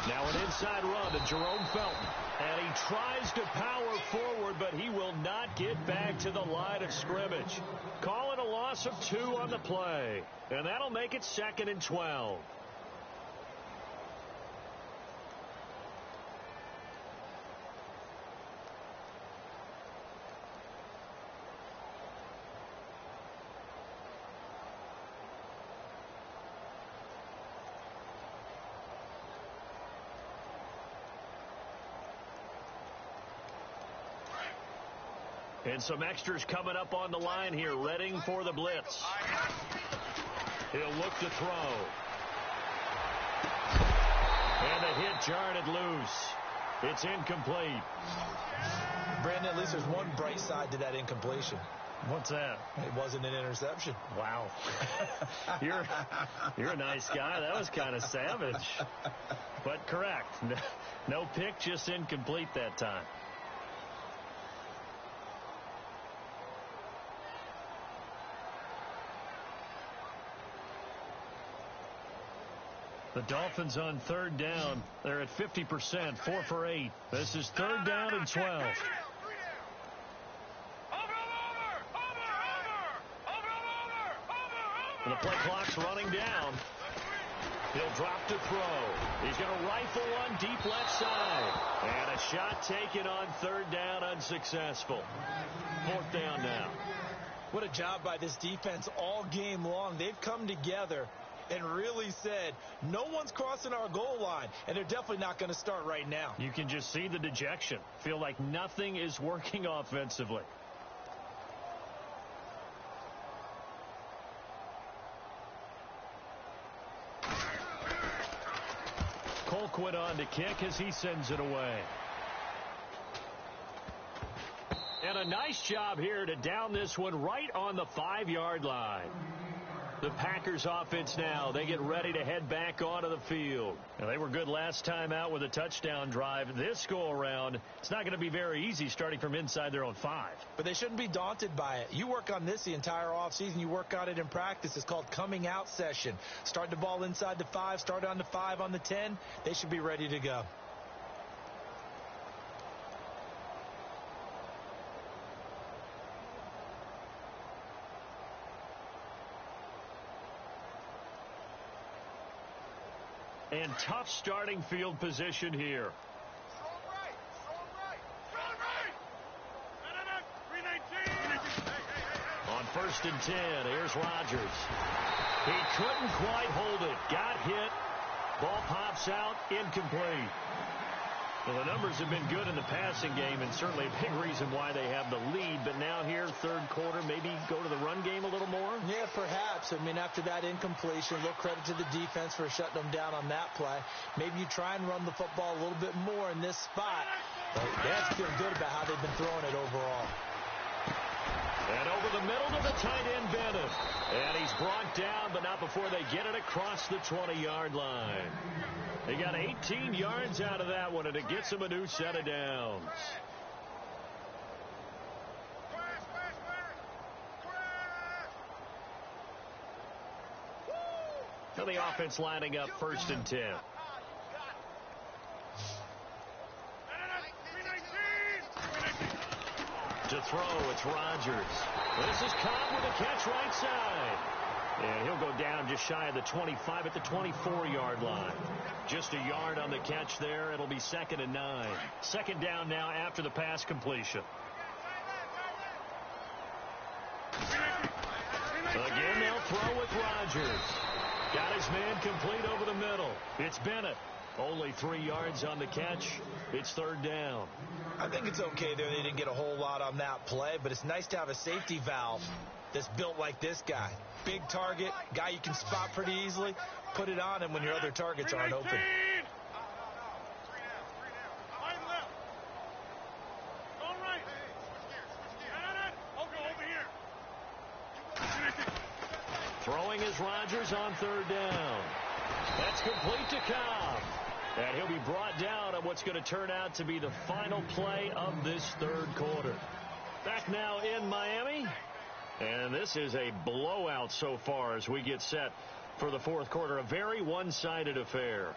Now an inside run to Jerome Felton. And he tries to power forward, but he will not get back to the line of scrimmage. Call it a loss of 2 on the play. And that'll make it 2nd and 12. And some extras coming up on the line here, readying for the blitz. He'll look to throw. And the hit jarred it loose. It's incomplete. Brandon, at least there's one bright side to that incompletion. What's that? It wasn't an interception. Wow. You're a nice guy. That was kind of savage. But correct. No pick, just incomplete that time. The Dolphins on 3rd down. They're at 50%, 4 for 8. This is 3rd down and 12. And the play clock's running down. He'll drop to throw. He's going to rifle one deep left side. And a shot taken on 3rd down, unsuccessful. 4th down now. What a job by this defense all game long. They've come together and really said, no one's crossing our goal line, and they're definitely not going to start right now. You can just see the dejection. Feel like nothing is working offensively. Colquitt on to kick as he sends it away. And a nice job here to down this one right on the 5-yard line. The Packers offense now, they get ready to head back onto the field. Now, they were good last time out with a touchdown drive. This go-around, it's not going to be very easy starting from inside their own 5. But they shouldn't be daunted by it. You work on this the entire offseason. You work on it in practice. It's called coming out session. Start the ball inside the 5, start on the 5, on the 10. They should be ready to go. And tough starting field position here. Strong right. Strong right. Strong right. No. 319. On 1st and 10, here's Rodgers. He couldn't quite hold it. Got hit. Ball pops out. Incomplete. Well, the numbers have been good in the passing game, and certainly a big reason why they have the lead. But now here, third quarter, maybe go to the run game a little more? Yeah, perhaps. I mean, after that incompletion, a little credit to the defense for shutting them down on that play. Maybe you try and run the football a little bit more in this spot. But they have to feel good about how they've been throwing it overall. And over the middle to the tight end, Bennett. And he's brought down, but not before they get it across the 20-yard line. They got 18 yards out of that one, and it gets them a new set of downs. Now the offense lining up 1st and 10. To throw, it's Rodgers. This is caught with a catch right side. And he'll go down just shy of the 25 at the 24-yard line. Just a yard on the catch there. It'll be 2nd and 9. 2nd down now after the pass completion. Again, they'll throw with Rodgers. Got his man complete over the middle. It's Bennett. Only 3 yards on the catch. It's 3rd down. I think it's okay there. They didn't get a whole lot on that play, but it's nice to have a safety valve that's built like this guy. Big target, guy you can spot pretty easily. Put it on him when your other targets aren't open. Throwing is Rodgers on 3rd down. That's complete to Cobb. And he'll be brought down on what's going to turn out to be the final play of this 3rd quarter. Back now in Miami. And this is a blowout so far as we get set for the 4th quarter. A very one-sided affair.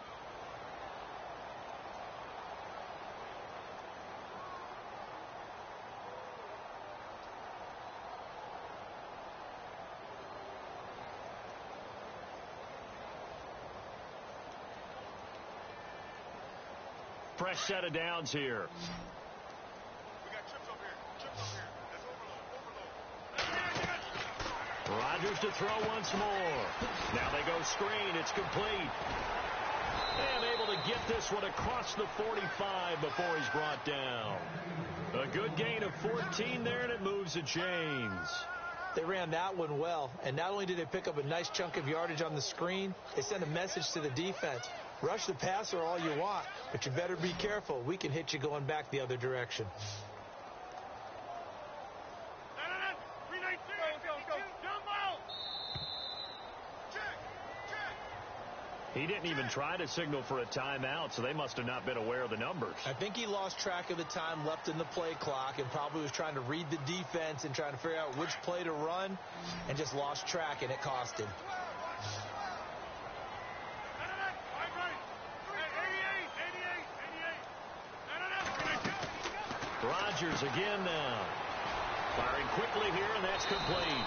Fresh set of downs here. We got trips over here. That's overload. Rodgers to throw once more. Now they go screen. It's complete. And able to get this one across the 45 before he's brought down. A good gain of 14 there, and it moves the chains. They ran that one well, and not only did they pick up a nice chunk of yardage on the screen, they sent a message to the defense. Rush the passer all you want, but you better be careful. We can hit you going back the other direction. He didn't even try to signal for a timeout, so they must have not been aware of the numbers. I think he lost track of the time left in the play clock and probably was trying to read the defense and trying to figure out which play to run and just lost track, and it cost him. Rodgers again now. Firing quickly here, and that's complete.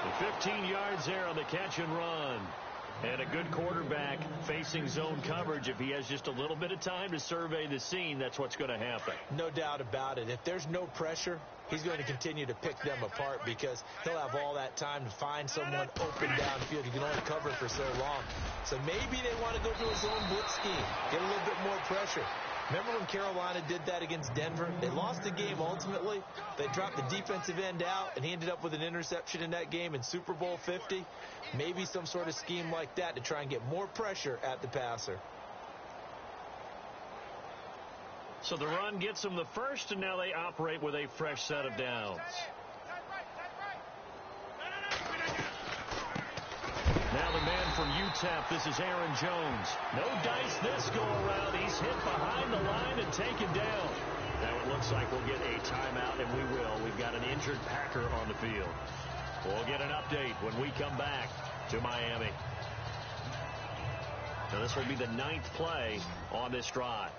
The 15 yards there on the catch and run. And a good quarterback facing zone coverage. If he has just a little bit of time to survey the scene, that's what's going to happen. No doubt about it. If there's no pressure, he's going to continue to pick them apart because he'll have all that time to find someone open downfield. You can only cover for so long. So maybe they want to go to a zone blitz scheme, get a little bit more pressure. Remember when Carolina did that against Denver? They lost the game ultimately. They dropped the defensive end out, and he ended up with an interception in that game in Super Bowl 50. Maybe some sort of scheme like that to try and get more pressure at the passer. So the run gets them the first, and now they operate with a fresh set of downs. attempt. This is Aaron Jones. No dice this go around. He's hit behind the line and taken down. Now it looks like we'll get a timeout, and we will. We've got an injured Packer on the field. We'll get an update when we come back to Miami. Now this will be the 9th play on this drive.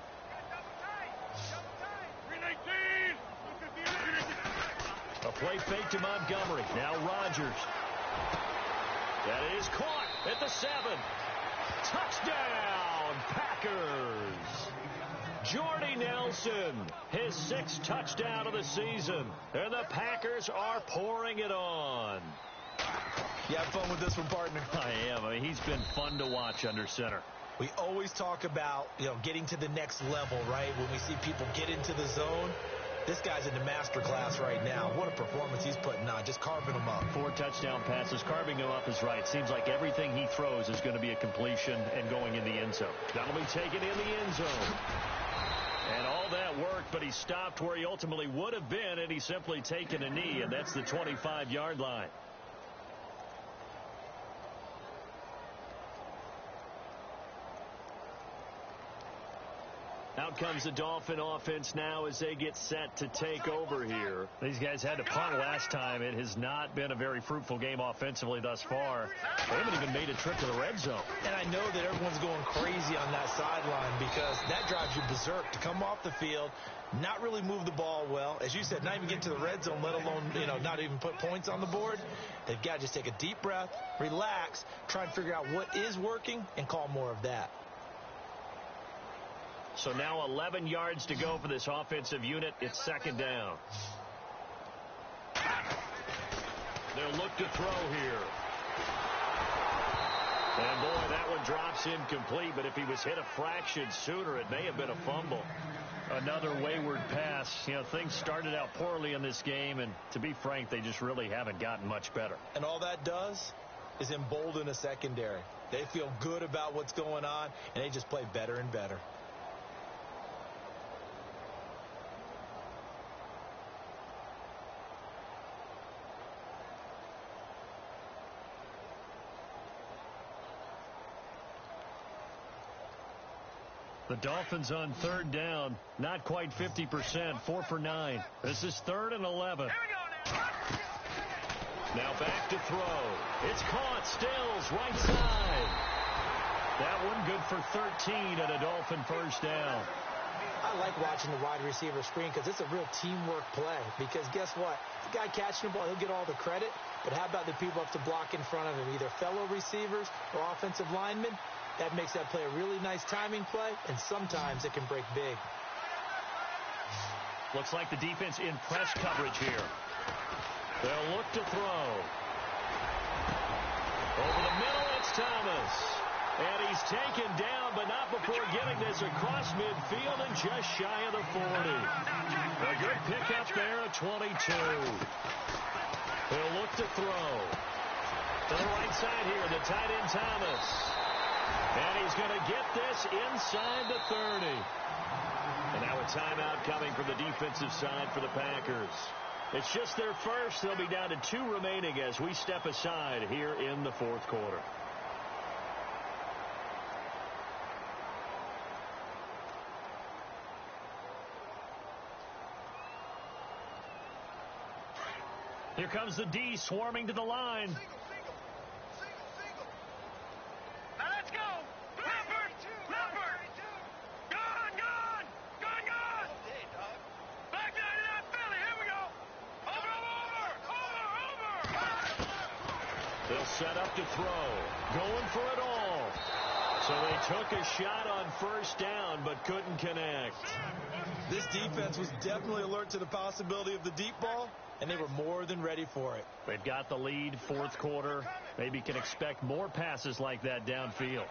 A play fake to Montgomery. Now Rodgers. That is caught at the 7. Touchdown, Packers. Jordy Nelson, his 6th touchdown of the season. And the Packers are pouring it on. You have fun with this one, partner? I am. I mean, he's been fun to watch under center. We always talk about, getting to the next level, right? When we see people get into the zone. This guy's in the master class right now. What a performance he's putting on, just carving them up. 4 touchdown passes. Carving him up is right. Seems like everything he throws is going to be a completion and going in the end zone. That'll be taken in the end zone. And all that worked, but he stopped where he ultimately would have been, and he's simply taken a knee, and that's the 25-yard line. Out comes the Dolphin offense now as they get set to take over here. These guys had to punt last time. It has not been a very fruitful game offensively thus far. They haven't even made a trip to the red zone. And I know that everyone's going crazy on that sideline because that drives you berserk to come off the field, not really move the ball well. As you said, not even get to the red zone, let alone, not even put points on the board. They've got to just take a deep breath, relax, try and figure out what is working, and call more of that. So now 11 yards to go for this offensive unit. It's 2nd down. They'll look to throw here. And boy, that one drops incomplete, but if he was hit a fraction sooner, it may have been a fumble. Another wayward pass. Things started out poorly in this game, and to be frank, they just really haven't gotten much better. And all that does is embolden a secondary. They feel good about what's going on, and they just play better and better. The Dolphins on 3rd down, not quite 50%, 4 for 9. This is 3rd and 11. Now back to throw. It's caught. Stills, right side. That one good for 13 and a Dolphin 1st down. I like watching the wide receiver screen because it's a real teamwork play. Because guess what? The guy catching the ball, he'll get all the credit. But how about the people up to block in front of him, either fellow receivers or offensive linemen? That makes that play a really nice timing play, and sometimes it can break big. Looks like the defense in press coverage here. They'll look to throw. Over the middle, it's Thomas. And he's taken down, but not before getting this across midfield and just shy of the 40. A good pickup there at 22. They'll look to throw. To the right side here, the tight end Thomas. And he's going to get this inside the 30. And now a timeout coming from the defensive side for the Packers. It's just their first. They'll be down to 2 remaining as we step aside here in the 4th quarter. Here comes the D swarming to the line. They'll set up to throw. Going for it all. So they took a shot on 1st down, but couldn't connect. This defense was definitely alert to the possibility of the deep ball, and they were more than ready for it. They've got the lead, 4th quarter. Maybe can expect more passes like that downfield.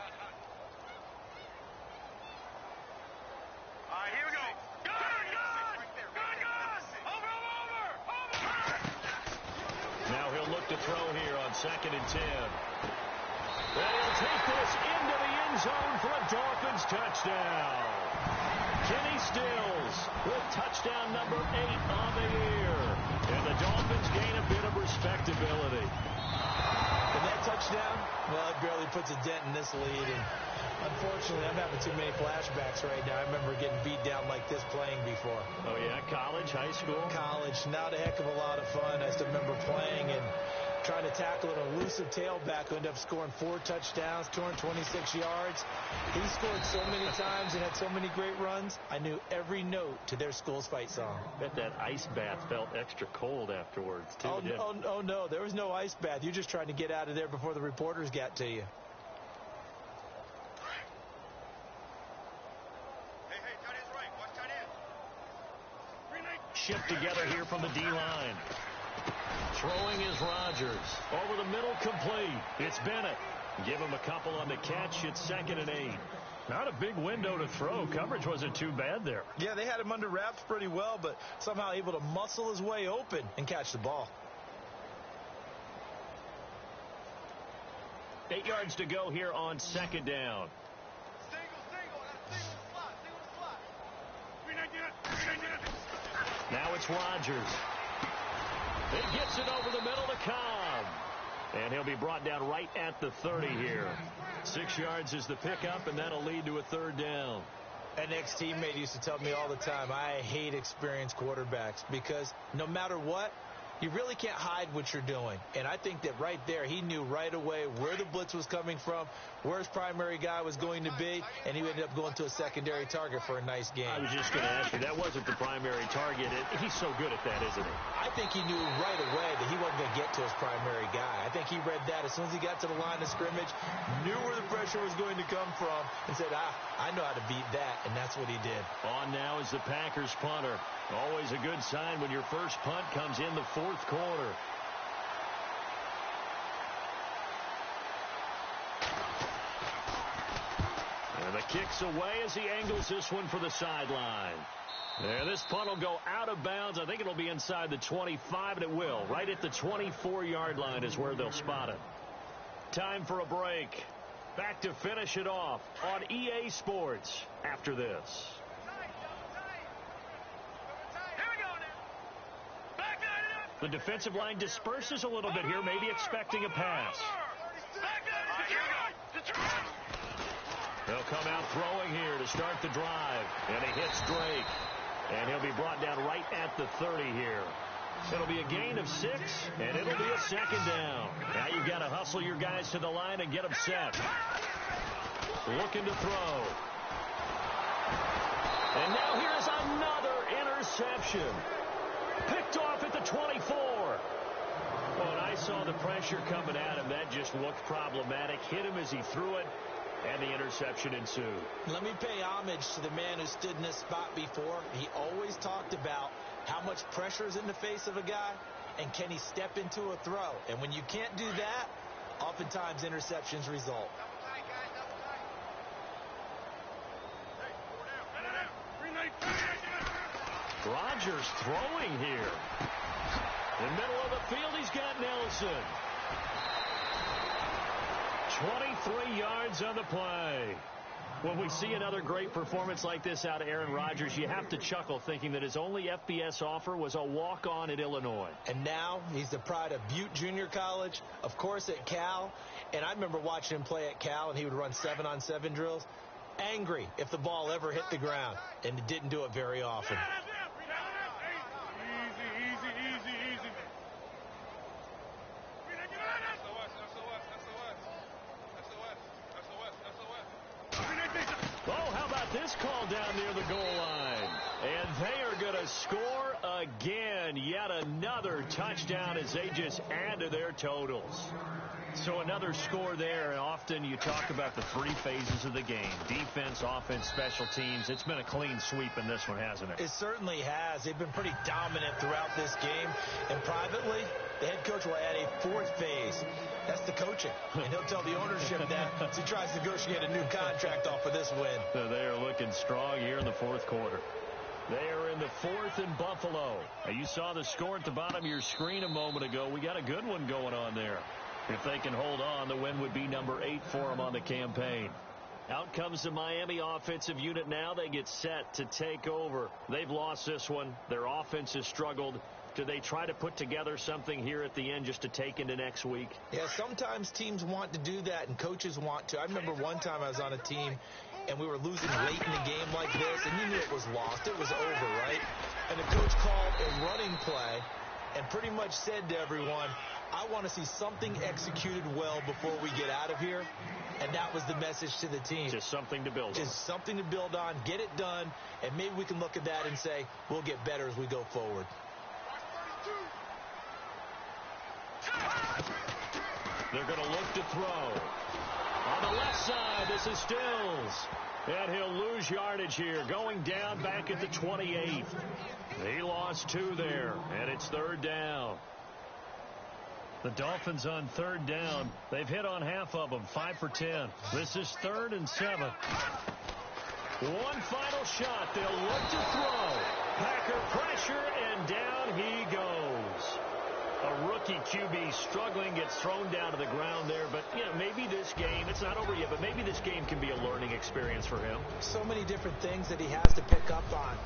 Now he'll look to throw here on 2nd and 10. And he'll take this into the end zone for a Dolphins touchdown. Kenny Stills with touchdown number 8 on the year. And the Dolphins gain a bit of respectability. And that touchdown, well, it barely puts a dent in this lead. And unfortunately, I'm having too many flashbacks right now. I remember getting beat down like this playing before. Oh, yeah? College, high school? College. Not a heck of a lot of fun. I still remember playing and trying to tackle an elusive tailback who ended up scoring 4 touchdowns, 226 yards. He scored so many times and had so many great runs. I knew every note to their school's fight song. Bet that ice bath felt extra cold afterwards, too. Oh, no. There was no ice bath. You're just trying to get out of there before the reporters got to you. Hey, tight end's right. Watch tight end. Green light. Shift together here from the D-line. Throwing is Rodgers. Over the middle, complete. It's Bennett. Give him a couple on the catch. It's 2nd and 8. Not a big window to throw. Coverage wasn't too bad there. Yeah, they had him under wraps pretty well, but somehow able to muscle his way open and catch the ball. 8 yards to go here on 2nd down. Single slot. Green light. Now it's Rodgers. It gets it over the middle to Cobb. And he'll be brought down right at the 30 here. 6 yards is the pickup, and that'll lead to a 3rd down. An ex-teammate used to tell me all the time, I hate experienced quarterbacks because no matter what, you really can't hide what you're doing. And I think that right there, he knew right away where the blitz was coming from, where his primary guy was going to be, and he ended up going to a secondary target for a nice game. I was just going to ask you, that wasn't the primary target. He's so good at that, isn't he? I think he knew right away that he wasn't going to get to his primary guy. I think he read that as soon as he got to the line of scrimmage, knew where the pressure was going to come from, and said, I know how to beat that, and that's what he did. On now is the Packers punter. Always a good sign when your first punt comes in the 4th quarter. And the kick's away as he angles this one for the sideline. And this punt will go out of bounds. I think it'll be inside the 25, and it will. Right at the 24-yard line is where they'll spot it. Time for a break. Back to finish it off on EA Sports after this. The defensive line disperses a little bit here, maybe expecting a pass. They'll come out throwing here to start the drive. And he hits Drake. And he'll be brought down right at the 30 here. It'll be a gain of 6, and it'll be a 2nd down. Now you've got to hustle your guys to the line and get them set. Looking to throw. And now here's another interception. Picked off at the 24. When I saw the pressure coming at him, that just looked problematic. Hit him as he threw it, and the interception ensued. Let me pay homage to the man who stood in this spot before. He always talked about how much pressure is in the face of a guy, and can he step into a throw. And when you can't do that, oftentimes interceptions result. Double tight, guys. Double tight. Hey, 4 down. Green light. Rodgers throwing here. In the middle of the field, he's got Nelson. 23 yards on the play. When we see another great performance like this out of Aaron Rodgers, you have to chuckle thinking that his only FBS offer was a walk-on at Illinois. And now he's the pride of Butte Junior College, of course at Cal. And I remember watching him play at Cal, and he would run 7-on-7 drills. Angry if the ball ever hit the ground, and it didn't do it very often. Easy. Oh, how about this call down near the goal line? And they are going to score again. Yet another touchdown as they just add to their totals. So another score there, and often you talk about the 3 phases of the game. Defense, offense, special teams. It's been a clean sweep in this one, hasn't it? It certainly has. They've been pretty dominant throughout this game. And privately, the head coach will add a 4th phase. That's the coaching. And he'll tell the ownership that as he tries to negotiate a new contract off of this win. They are looking strong here in the 4th quarter. They are in the 4th in Buffalo. Now, you saw the score at the bottom of your screen a moment ago. We got a good one going on there. If they can hold on, the win would be number 8 for them on the campaign. Out comes the Miami offensive unit now. They get set to take over. They've lost this one. Their offense has struggled. Do they try to put together something here at the end just to take into next week? Yeah, sometimes teams want to do that and coaches want to. I remember one time I was on a team and we were losing late in the game like this, and you knew it was lost. It was over, right? And the coach called a running play and pretty much said to everyone, I want to see something executed well before we get out of here. And that was the message to the team. Just something to build on. Just something to build on, get it done, and maybe we can look at that and say, we'll get better as we go forward. They're going to look to throw. On the left side, this is Stills. And he'll lose yardage here, going down back at the 28. He lost 2 there, and it's 3rd down. The Dolphins on 3rd down. They've hit on half of them, 5 for 10. This is 3rd and 7. One final shot. They'll look to throw. Packer pressure, and down he goes. A rookie QB struggling, gets thrown down to the ground there. But, you know, maybe this game, it's not over yet, but maybe this game can be a learning experience for him. So many different things that he has to pick up on.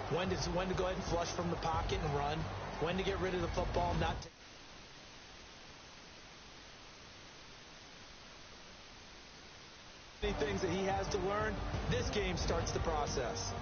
When to go ahead and flush from the pocket and run. When to get rid of the football, not to... Many things that he has to learn. This game starts the process.